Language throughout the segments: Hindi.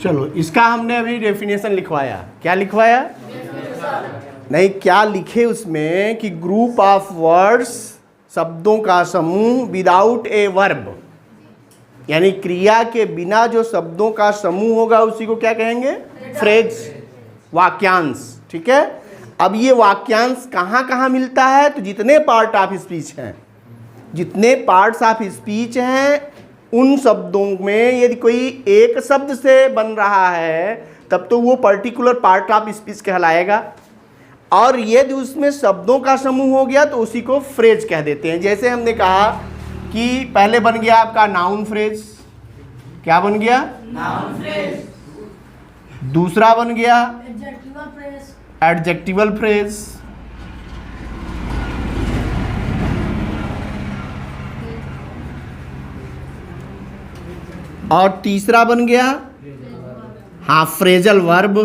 चलो, इसका हमने अभी डेफिनेशन लिखवाया। क्या लिखवाया? नहीं, क्या लिखे उसमें कि ग्रुप ऑफ वर्ड्स, शब्दों का समूह विदाउट ए वर्ब, यानी क्रिया के बिना जो शब्दों का समूह होगा उसी को क्या कहेंगे? फ्रेज, वाक्यांश। ठीक है। अब ये वाक्यांश कहाँ कहाँ मिलता है? तो जितने पार्ट ऑफ स्पीच हैं, जितने पार्ट्स ऑफ स्पीच हैं, उन शब्दों में यदि कोई एक शब्द से बन रहा है तब तो वो पर्टिकुलर पार्ट ऑफ स्पीच कहलाएगा, और यदि उसमें शब्दों का समूह हो गया तो उसी को फ्रेज कह देते हैं। जैसे हमने कहा कि पहले बन गया आपका नाउन फ्रेज। क्या बन गया? Noun phrase. दूसरा बन गया एडजेक्टिवल फ्रेज। Adjectival phrase. और तीसरा बन गया हाँ फ्रेजल वर्ब।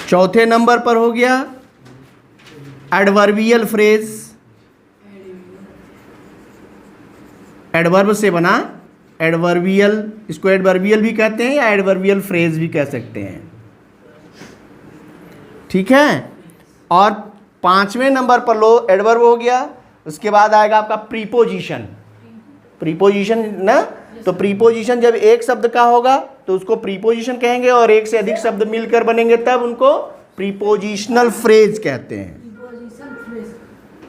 चौथे नंबर पर हो गया एडवर्बियल फ्रेज। एडवर्ब से बना एडवर्बियल, इसको एडवर्बियल भी कहते हैं या एडवर्बियल फ्रेज भी कह सकते हैं। ठीक है। और पांचवें नंबर पर लो एडवर्ब हो गया। उसके बाद आएगा आपका प्रीपोजिशन। प्रीपोजिशन ना, तो प्रीपोजिशन जब एक शब्द का होगा तो उसको प्रीपोजिशन कहेंगे, और एक से अधिक शब्द मिलकर बनेंगे तब उनको प्रीपोजिशनल फ्रेज कहते हैं।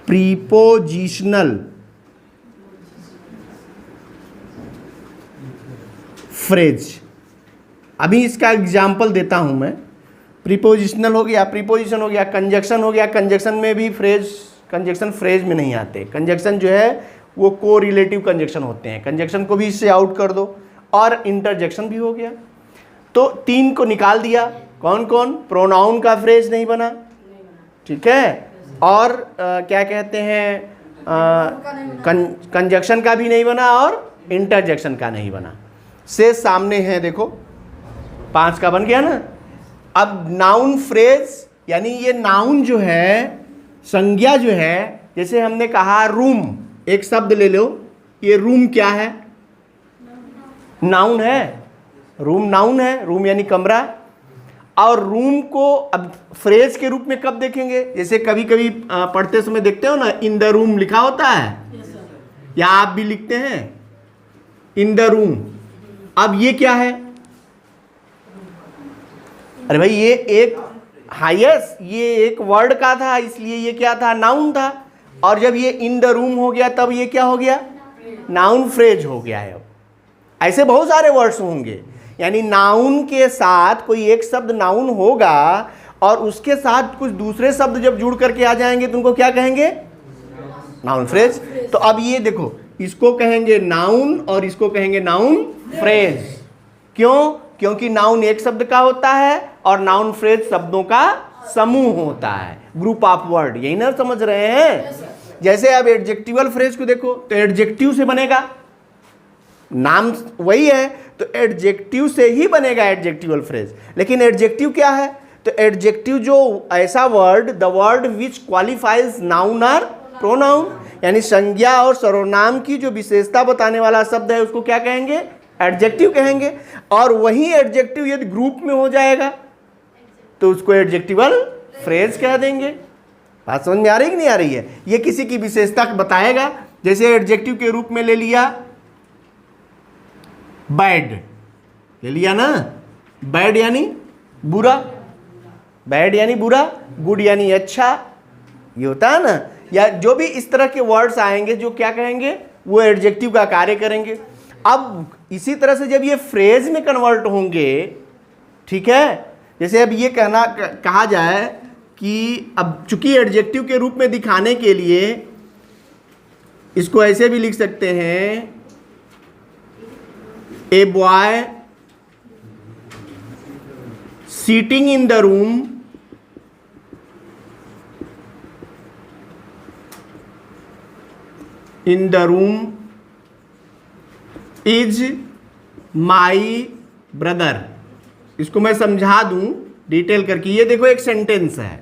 Prepositional phrase. अभी इसका एग्जाम्पल देता हूं मैं। प्रीपोजिशनल हो गया, प्रीपोजिशन हो गया, कंजक्शन हो गया। कंजक्शन में भी फ्रेज, कंजक्शन फ्रेज में नहीं आते। कंजक्शन जो है वो को रिलेटिव कंजक्शन होते हैं। कंजक्शन को भी इससे आउट कर दो। और इंटरजेक्शन भी हो गया। तो तीन को निकाल दिया। कौन कौन? प्रोनाउन का फ्रेज नहीं बना। ठीक है। और क्या कहते हैं, कंजक्शन का भी नहीं बना और इंटरजेक्शन का नहीं बना। से सामने है देखो, 5 का बन गया ना। अब नाउन फ्रेज, यानी ये नाउन जो है, संज्ञा जो है, जैसे हमने कहा रूम, एक शब्द ले लो, ये रूम क्या है? नाउन है। रूम नाउन है, रूम यानी कमरा। और रूम को अब फ्रेज के रूप में कब देखेंगे? जैसे कभी कभी पढ़ते समय देखते हो ना, इन द रूम लिखा होता है, या आप भी लिखते हैं इन द रूम। अब ये क्या है? अरे भाई ये एक हाईएस्ट, ये एक वर्ड का था, इसलिए ये क्या था? नाउन था। और जब ये इन द रूम हो गया तब ये क्या हो गया? नाउन फ्रेज हो गया है। अब ऐसे बहुत सारे वर्ड्स होंगे, यानी नाउन के साथ कोई एक शब्द नाउन होगा और उसके साथ कुछ दूसरे शब्द जब जुड़ करके आ जाएंगे तो उनको क्या कहेंगे? Noun phrase. तो अब ये देखो, इसको कहेंगे नाउन और इसको कहेंगे नाउन फ्रेज। क्यों? क्योंकि नाउन एक शब्द का होता है और नाउन फ्रेज शब्दों का समूह होता है, ग्रुप ऑफ वर्ड। यही ना समझ रहे हैं? जैसे अब एडजेक्टिवल फ्रेज को देखो तो एडजेक्टिव से बनेगा, नाम वही है तो एडजेक्टिव से ही बनेगा एडजेक्टिवल फ्रेज। लेकिन एडजेक्टिव क्या है? तो एडजेक्टिव जो ऐसा word, the word which qualifies noun और प्रोनाउन, यानी संज्ञा और सर्वनाम की जो विशेषता बताने वाला शब्द है उसको क्या कहेंगे? एडजेक्टिव कहेंगे। और वही एडजेक्टिव यदि ग्रुप में हो जाएगा तो उसको एडजेक्टिवल फ्रेज कह देंगे। बात समझ में आ रही कि नहीं आ रही है? ये किसी की विशेषता बताएगा। जैसे एडजेक्टिव के रूप में ले लिया बैड, ले लिया ना, बैड यानी बुरा, बैड यानी बुरा, गुड यानी अच्छा, ये होता है ना। या जो भी इस तरह के वर्ड्स आएंगे जो क्या कहेंगे? वो एडजेक्टिव का कार्य करेंगे। अब इसी तरह से जब ये फ्रेज में कन्वर्ट होंगे, ठीक है, जैसे अब ये कहा जाए कि अब चूंकि एडजेक्टिव के रूप में दिखाने के लिए इसको ऐसे भी लिख सकते हैं, a boy seating in the room is my brother. इसको मैं समझा दूं डिटेल करके। ये देखो एक सेंटेंस है।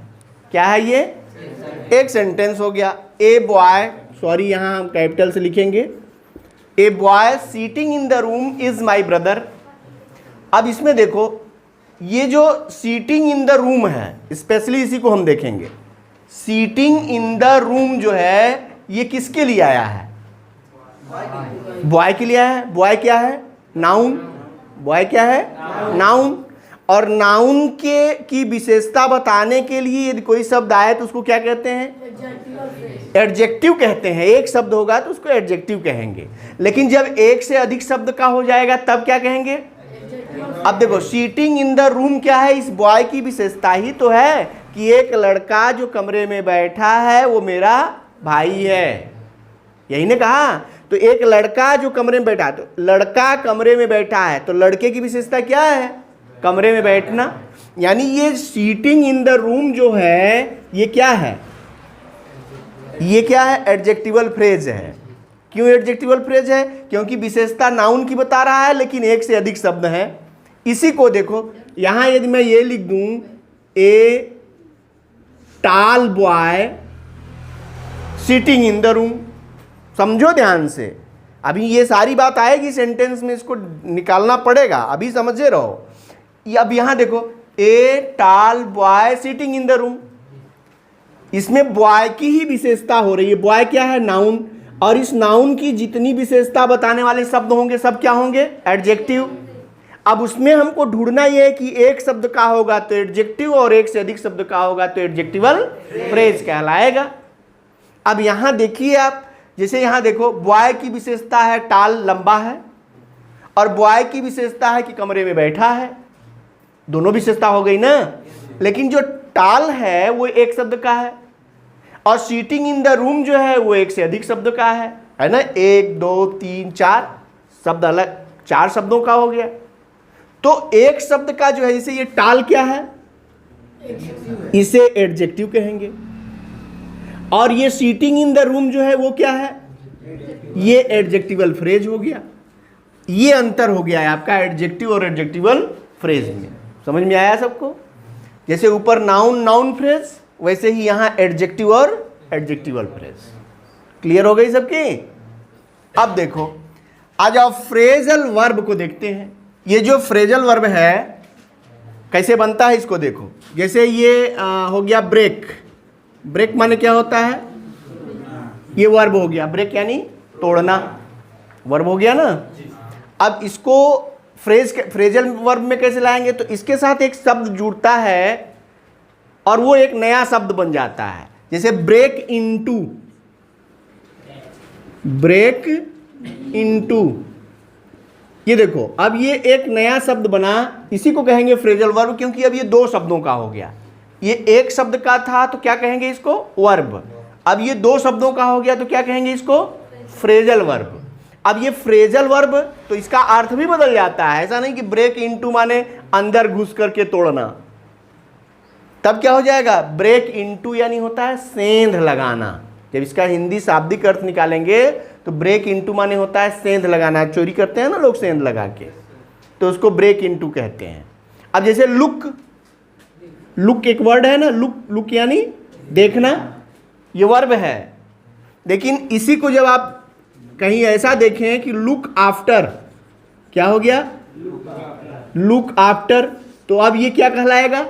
क्या है ये? एक सेंटेंस हो गया। ए बॉय सॉरी यहाँ हम कैपिटल से लिखेंगे, a boy seating in the room is my brother. अब इसमें देखो ये जो सीटिंग इन द रूम है, स्पेशली इसी को हम देखेंगे। सीटिंग इन द रूम जो है ये किसके लिए आया है? बॉय के लिए आया है। बॉय क्या है? नाउन। बॉय क्या है? नाउन। और नाउन के की विशेषता बताने के लिए यदि कोई शब्द आए तो उसको क्या कहते हैं? एडजेक्टिव कहते हैं। एक शब्द होगा तो उसको एडजेक्टिव कहेंगे, लेकिन जब एक से अधिक शब्द का हो जाएगा तब क्या कहेंगे? अब देखो सीटिंग इन द रूम क्या है? इस बॉय की विशेषता ही तो है कि एक लड़का जो कमरे में बैठा है वो मेरा भाई है, यही ने कहा। तो एक लड़का जो कमरे में बैठा है, तो लड़का कमरे में बैठा है, तो लड़के की विशेषता क्या है? कमरे में बैठना। यानी ये सीटिंग इन द रूम जो है ये क्या है? ये क्या है? एडजेक्टिवल फ्रेज है। क्यों एडजेक्टिवल फ्रेज है? क्योंकि विशेषता नाउन की बता रहा है लेकिन एक से अधिक शब्द हैं। इसी को देखो यहां यदि मैं ये लिख दूं, ए टाल boy sitting in the room, समझो ध्यान से, अभी ये सारी बात आएगी सेंटेंस में, इसको निकालना पड़ेगा, अभी समझे रहो। अब यहां देखो, ए टाल boy sitting in the room, इसमें बॉय की ही विशेषता हो रही है। बॉय क्या है? नाउन। और इस नाउन की जितनी विशेषता बताने वाले शब्द होंगे सब क्या होंगे? एडजेक्टिव। अब उसमें हमको ढूंढना यह है कि एक शब्द का होगा तो एडजेक्टिव और एक से अधिक शब्द का होगा तो एडजेक्टिवल फ्रेज कहलाएगा। अब यहां देखिए आप, जैसे यहां देखो बॉय की विशेषता है टाल, लंबा है, और बॉय की विशेषता है कि कमरे में बैठा है। दोनों विशेषता हो गई ना, लेकिन जो टाल है वो एक शब्द का है और सीटिंग इन द रूम जो है वो एक से अधिक शब्द का है ना। 1 2 3 4 शब्द अलग, 4 शब्दों का हो गया। तो एक शब्द का जो है, इसे ये टाल क्या है? इसे एडजेक्टिव कहेंगे। और ये सीटिंग इन द रूम जो है वो क्या है? ये एडजेक्टिवल फ्रेज हो गया। ये अंतर हो गया है आपका एडजेक्टिव और एडजेक्टिवल फ्रेज में। समझ में आया सबको? जैसे ऊपर नाउन नाउन फ्रेज, वैसे ही यहां एडजेक्टिव और एडजेक्टिवल फ्रेज। क्लियर हो गई सबकी? अब देखो, आज आप फ्रेजल वर्ब को देखते हैं। ये जो फ्रेजल वर्ब है कैसे बनता है इसको देखो। जैसे ये हो गया ब्रेक। ब्रेक माने क्या होता है? ये वर्ब हो गया, ब्रेक यानी तोड़ना, वर्ब हो गया ना। अब इसको फ्रेजल वर्ब में कैसे लाएंगे? तो इसके साथ एक शब्द जुड़ता है और वो एक नया शब्द बन जाता है। जैसे ब्रेक इनटू, ब्रेक इनटू, ये देखो अब ये एक नया शब्द बना, इसी को कहेंगे फ्रेजल वर्ब, क्योंकि अब ये 2 शब्दों का हो गया। ये एक शब्द का था तो क्या कहेंगे इसको? वर्ब। अब ये 2 शब्दों का हो गया तो क्या कहेंगे इसको? Phrasal verb. अब ये फ्रेजल वर्ब तो इसका अर्थ भी बदल जाता है। ऐसा नहीं कि ब्रेक इनटू माने अंदर घुस करके तोड़ना, तब क्या हो जाएगा? ब्रेक इनटू यानी होता है सेंध लगाना। जब इसका हिंदी शाब्दिक अर्थ निकालेंगे तो ब्रेक इनटू माने होता है सेंध लगाना। चोरी करते हैं ना लोग सेंध लगा के, तो उसको ब्रेक इनटू कहते हैं। अब जैसे लुक, लुक एक वर्ड है ना, लुक, लुक यानी देखना, ये वर्ब है। लेकिन इसी को जब आप कहीं ऐसा देखें कि लुक आफ्टर, क्या हो गया? लुक आफ्टर, तो अब ये क्या कहलाएगा?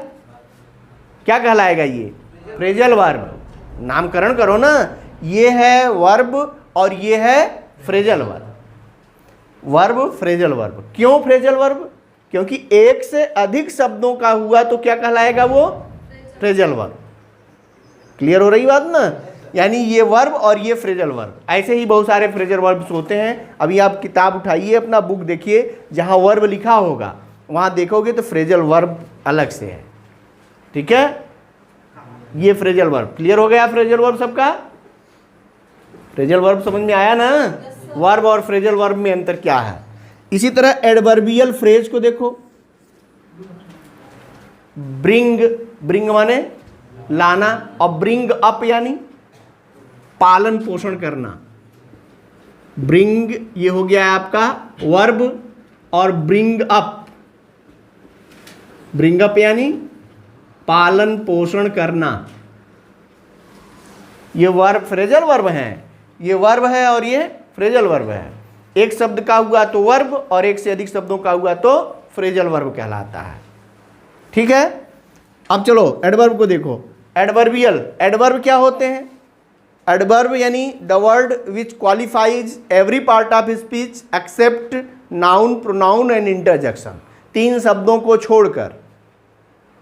क्या कहलाएगा? ये फ्रेजल वर्ब। नामकरण करो ना, ये है वर्ब और ये है phrasal verb. Verb phrasal verb. क्यों फ्रेजल वर्ब? क्योंकि एक से अधिक शब्दों का हुआ तो क्या कहलाएगा? वो फ्रेजल वर्ब। क्लियर हो रही बात ना? यानी ये वर्ब और ये फ्रेजल वर्ब। ऐसे ही बहुत सारे फ्रेजल वर्ब्स होते हैं। अभी आप किताब उठाइए, अपना बुक देखिए, जहां वर्ब लिखा होगा वहां देखोगे तो फ्रेजल वर्ब अलग से है। ठीक है, ये फ्रेजल वर्ब। क्लियर हो गया फ्रेजल वर्ब सबका? फ्रेजल वर्ब समझ में आया ना? वर्ब और फ्रेजल वर्ब में अंतर क्या है? इसी तरह एडवर्बियल फ्रेज को देखो। ब्रिंग, ब्रिंग माने लाना, और ब्रिंग अप यानी पालन पोषण करना। ब्रिंग ये हो गया है आपका वर्ब, और ब्रिंग अप, ब्रिंग अप यानी पालन पोषण करना, ये वर्ब फ्रेजल वर्ब हैं। ये वर्ब है और ये फ्रेजल वर्ब है। एक शब्द का हुआ तो वर्ब और एक से अधिक शब्दों का हुआ तो फ्रेजल वर्ब कहलाता है। ठीक है, अब चलो एडवर्ब को देखो। एडवर्बियल, एडवर्ब क्या होते हैं? एडवर्ब यानी the word which qualifies every part of speech except noun, pronoun and interjection. तीन शब्दों को छोड़कर,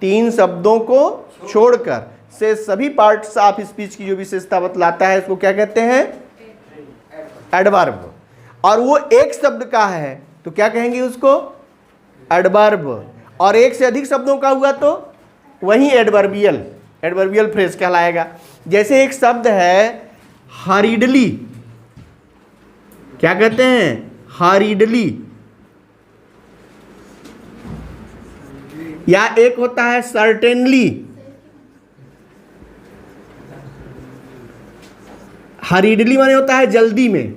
तीन शब्दों को छोड़कर से सभी पार्ट्स ऑफ स्पीच की जो विशेषता बतलाता है, इसको क्या कहते हैं? एडवर्ब। और वो एक शब्द का है तो क्या कहेंगे उसको? एडवर्ब। और एक से अधिक शब्दों का हुआ तो वही एडवर्बियल, एडवर्बियल फ्रेज कहलाएगा। जैसे एक शब्द है हरीडली, क्या कहते हैं? हरीडली। या एक होता है सर्टेनली। हरीडली माने होता है जल्दी में,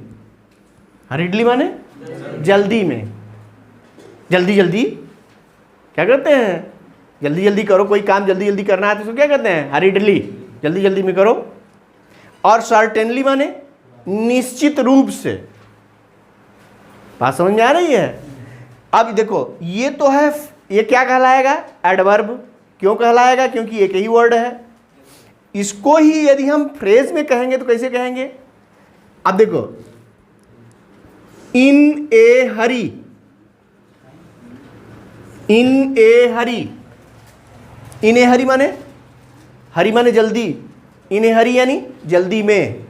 हरीडली माने जल्दी में, जल्दी जल्दी क्या करते हैं? जल्दी जल्दी करो, कोई काम जल्दी जल्दी करना है तो इसको क्या कहते हैं? हरीडली, जल्दी जल्दी में करो। और सर्टेनली माने निश्चित रूप से। बात समझ में आ रही है? अब देखो ये तो है, ये क्या कहलाएगा? एडवर्ब। क्यों कहलाएगा? क्योंकि एक ही वर्ड है। इसको ही यदि हम फ्रेज में कहेंगे तो कैसे कहेंगे? अब देखो, इन ए हरी, इन ए हरी, इन ए हरी माने, हरी माने जल्दी, इन ए हरी यानी जल्दी में,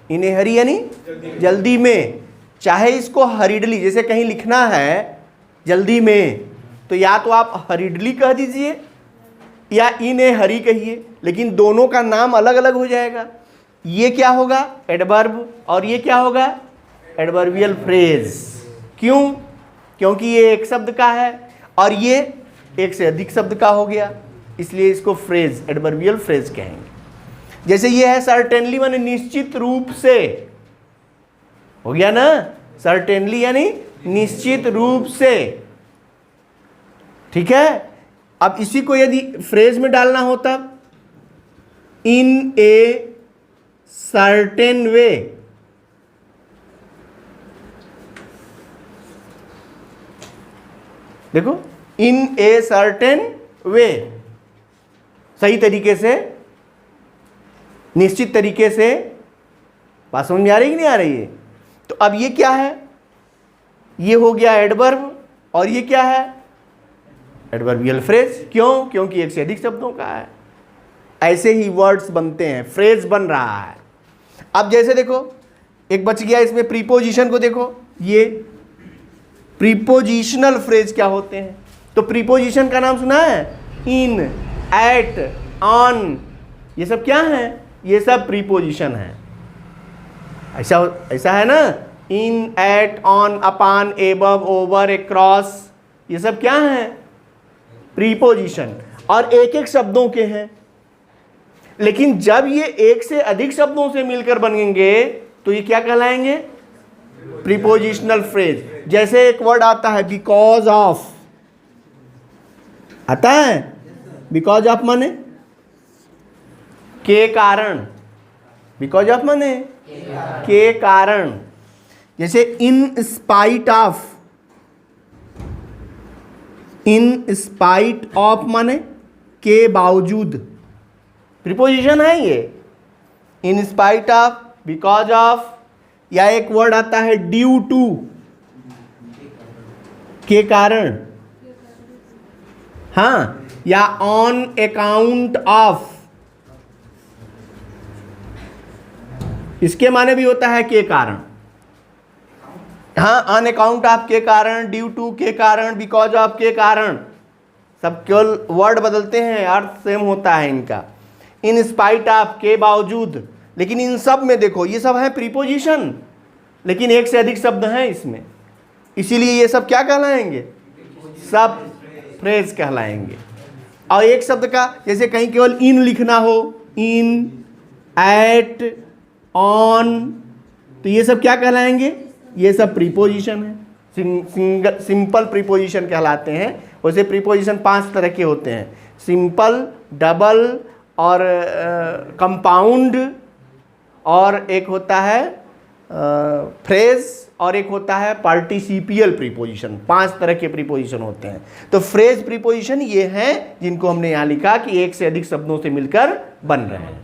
इन ए हरी यानी जल्दी में। चाहे इसको हरीडली, जैसे कहीं लिखना है जल्दी में, तो या तो आप हरीडली कह दीजिए या इन ए हरी कहिए, लेकिन दोनों का नाम अलग अलग हो जाएगा। ये क्या होगा? एडवर्ब। और ये क्या होगा? Adverbial phrase. क्यों? क्योंकि ये एक शब्द का है और ये एक से अधिक शब्द का हो गया, इसलिए इसको फ्रेज, एडवर्बियल फ्रेज कहेंगे। जैसे ये है सर्टेनली माने निश्चित रूप से, हो गया ना? सर्टेनली यानी निश्चित रूप से। ठीक है, अब इसी को यदि फ्रेज में डालना होता, इन ए सर्टेन वे, देखो, इन ए सर्टेन वे, सही तरीके से, निश्चित तरीके से। बात समझ में आ रही कि नहीं आ रही है? तो अब ये क्या है? ये हो गया एडवर्ब और ये क्या है? Adverbial phrase. क्यों? क्योंकि एक से अधिक शब्दों का है। ऐसे ही वर्ड्स बनते हैं, फ्रेज बन रहा है। अब जैसे देखो, एक बच गया इसमें प्रीपोजिशन को देखो। ये प्रीपोजिशनल फ्रेज क्या होते हैं? तो प्रीपोजिशन का नाम सुना है? इन, एट, ऑन, ये सब क्या है? ये सब प्रीपोजिशन है। ऐसा है ना? In, at, on, upon, above, over, across, ये सब क्या है? प्रीपोजिशन। और एक एक शब्दों के हैं। लेकिन जब ये एक से अधिक शब्दों से मिलकर बनेंगे तो ये क्या कहलाएंगे? Prepositional phrase. जैसे एक वर्ड आता है बिकॉज ऑफ, आता है? बिकॉज ऑफ माने के कारण, बिकॉज ऑफ माने के कारण। जैसे in spite of, in spite of माने के बावजूद, प्रीपोजिशन है ये। In spite of, because of. या एक वर्ड आता है ड्यू टू, के कारण, हाँ। या ऑन अकाउंट ऑफ, इसके माने भी होता है के कारण। हाँ, ऑन अकाउंट ऑफ के कारण, ड्यू टू के कारण, बिकॉज ऑफ के कारण, सब केवल वर्ड बदलते हैं, अर्थ सेम होता है इनका। इन स्पाइट ऑफ, के बावजूद। लेकिन इन सब में देखो, ये सब है प्रीपोजिशन, लेकिन एक से अधिक शब्द हैं इसमें, इसीलिए ये सब क्या कहलाएंगे? सब फ्रेज कहलाएंगे। और एक शब्द का, जैसे कहीं केवल इन लिखना हो, इन, एट, ऑन, तो ये सब क्या कहलाएंगे? ये सब प्रीपोजिशन है, सिंपल प्रीपोजिशन कहलाते हैं। वैसे प्रीपोजिशन 5 तरह के होते हैं: सिंपल, डबल और कंपाउंड, और एक होता है फ्रेज और एक होता है पार्टिसिपियल प्रीपोजिशन। 5 तरह के प्रीपोजिशन होते हैं। तो फ्रेज प्रीपोजिशन ये हैं जिनको हमने यहाँ लिखा कि एक से अधिक शब्दों से मिलकर बन रहे हैं।